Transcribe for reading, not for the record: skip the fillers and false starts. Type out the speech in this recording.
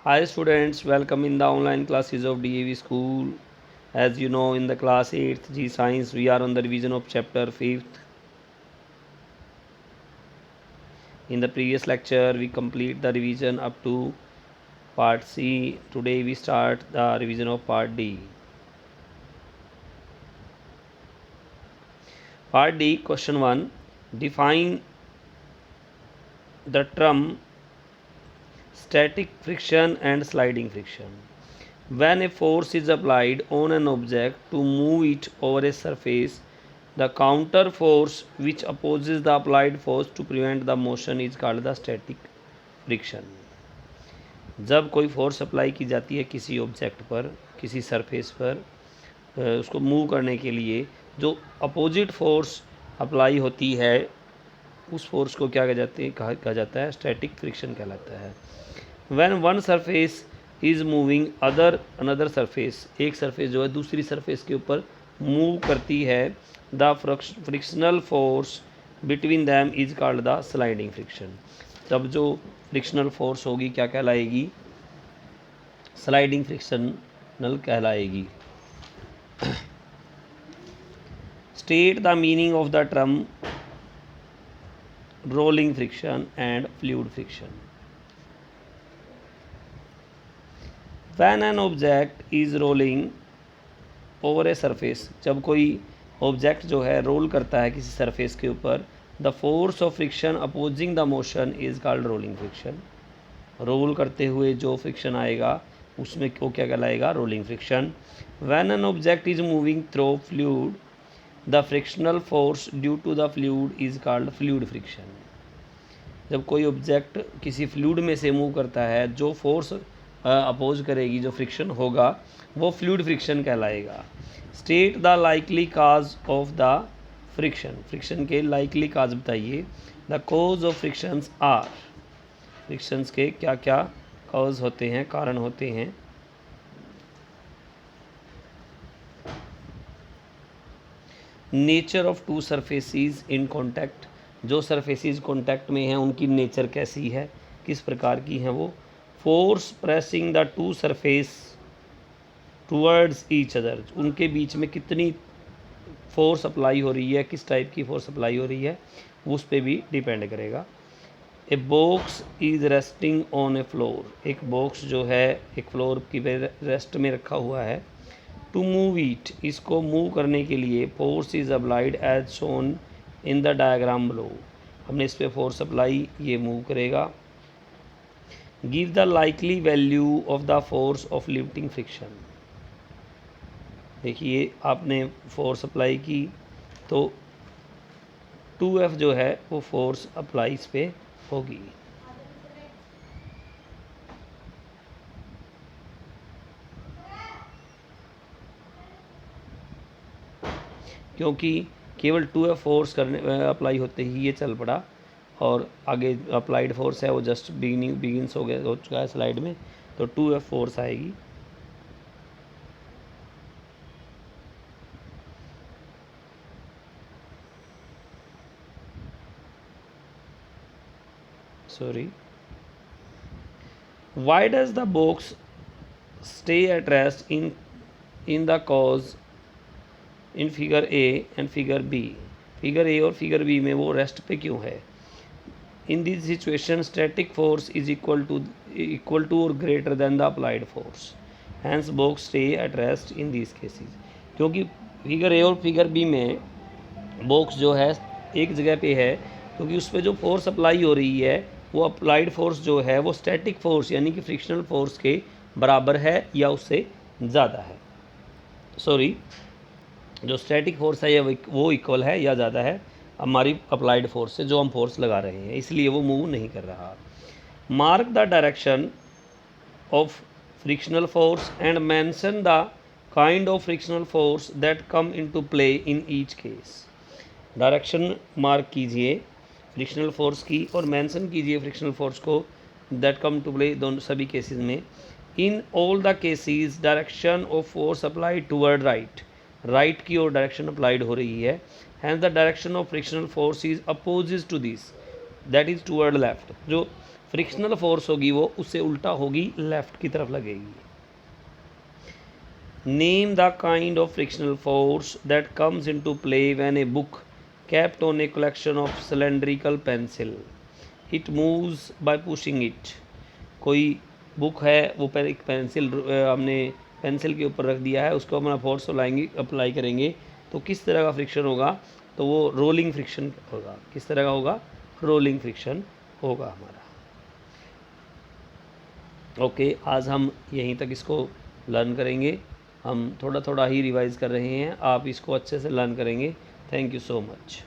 Hi students, welcome in the online classes of DAV school. As you know, in the class 8th G Science, we are on the revision of chapter 5th. In the previous lecture, we complete the revision up to part C. Today we start the revision of part D. Part D, question 1. Define the term static friction and sliding friction. When a force is applied on an object to move it over a surface, the counter force which opposes the applied force to prevent the motion is called the static friction. जब कोई force apply की जाती है किसी object पर, किसी surface पर, उसको मूव करने के लिए जो अपोजिट फोर्स अप्लाई होती है उस फोर्स को क्या कहा जाता है स्टैटिक फ्रिक्शन कहलाता है. When one surface is moving another surface, एक सरफेस जो है दूसरी सरफेस के ऊपर मूव करती है, the frictional force between them is called the sliding friction. तब जो फ्रिक्शनल फोर्स होगी क्या कहलाएगी? स्लाइडिंग फ्रिक्शनल कहलाएगी. State the meaning of the term rolling friction and fluid friction. When an object is rolling over a surface, जब कोई object जो है रोल करता है किसी सरफेस के ऊपर, the force of friction opposing the motion is called rolling friction. Roll करते हुए जो फ्रिक्शन आएगा उसमें वो क्या कहलाएगा? Rolling friction. When an object is moving through fluid, the frictional force due to the fluid is called fluid friction. जब कोई ऑब्जेक्ट किसी फ्लूइड में से मूव करता है, जो फोर्स अपोज करेगी, जो फ्रिक्शन होगा, वो फ्लूइड फ्रिक्शन कहलाएगा. State the likely cause of the friction. Friction के लाइकली काज बताइए. The cause of frictions are. Frictions के क्या क्या कॉज होते हैं, कारण होते हैं? Nature of two surfaces in contact. जो सरफेसेस कॉन्टैक्ट में हैं उनकी नेचर कैसी है, किस प्रकार की हैं वो. Force pressing the two surface towards each other. उनके बीच में कितनी फोर्स अप्लाई हो रही है, किस टाइप की फोर्स अप्लाई हो रही है, उस पर भी डिपेंड करेगा. A box is resting on A floor. एक बॉक्स जो है एक फ्लोर की रेस्ट में रखा हुआ है. टू मूव इट, इसको मूव करने के लिए force is applied as shown in the diagram below. हमने इस पर फोर्स अप्लाई, ये मूव करेगा. Give the likely value of the force of lifting friction. देखिए आपने फोर्स अप्लाई की तो 2F जो है वो फोर्स अप्लाई इस पर होगी. क्योंकि केवल 2F फोर्स करने अप्लाई होते ही ये चल पड़ा, और आगे अप्लाइड फोर्स है वो जस्ट बिगिनस हो चुका है स्लाइड में, तो 2F फोर्स आएगी. Sorry. Why does the box stay at rest in the cause in figure A and figure B. Figure A और फिगर बी में वो रेस्ट पे क्यों है? In this situation static force is equal to और greater than the applied force, hence box stay at rest in this cases. क्योंकि figure A और figure B में बॉक्स जो है एक जगह पे है, क्योंकि उस पर जो फोर्स अप्लाई हो रही है वो अप्लाइड फोर्स जो है वो स्टैटिक फोर्स यानी कि फ्रिक्शनल फोर्स के बराबर है या उससे ज़्यादा है. सॉरी, जो स्टैटिक फोर्स है वो इक्वल है या ज़्यादा है हमारी अप्लाइड फोर्स से, जो हम फोर्स लगा रहे हैं, इसलिए वो मूव नहीं कर रहा. Mark the direction of frictional force and mention the kind of frictional force that come into play in each case. Direction mark कीजिए फ्रिक्शनल फोर्स की और मेंशन कीजिए फ्रिक्शनल फोर्स को दैट कम टू प्ले दोनों सभी cases में. In all the cases direction of force applied toward right. Right की ओर डायरेक्शन अप्लाइड हो रही है. Hence the direction of frictional force is opposite to this, that is toward left. जो frictional force होगी वो उससे उल्टा होगी, लेफ़्ट की तरफ लगेगी। Name the kind of frictional force that comes into play when a book kept on a collection of cylindrical pencil. It moves by pushing it. कोई बुक है, वो पर एक पेंसिल हमने पेंसिल के ऊपर रख दिया है, उसको अपना फोर्स अप्लाई करेंगे तो किस तरह का फ्रिक्शन होगा, तो वो रोलिंग फ्रिक्शन होगा। किस तरह का होगा? रोलिंग फ्रिक्शन होगा हमारा। ओके, आज हम यहीं तक इसको लर्न करेंगे। हम थोड़ा थोड़ा ही रिवाइज़ कर रहे हैं, आप इसको अच्छे से लर्न करेंगे। Thank you so much.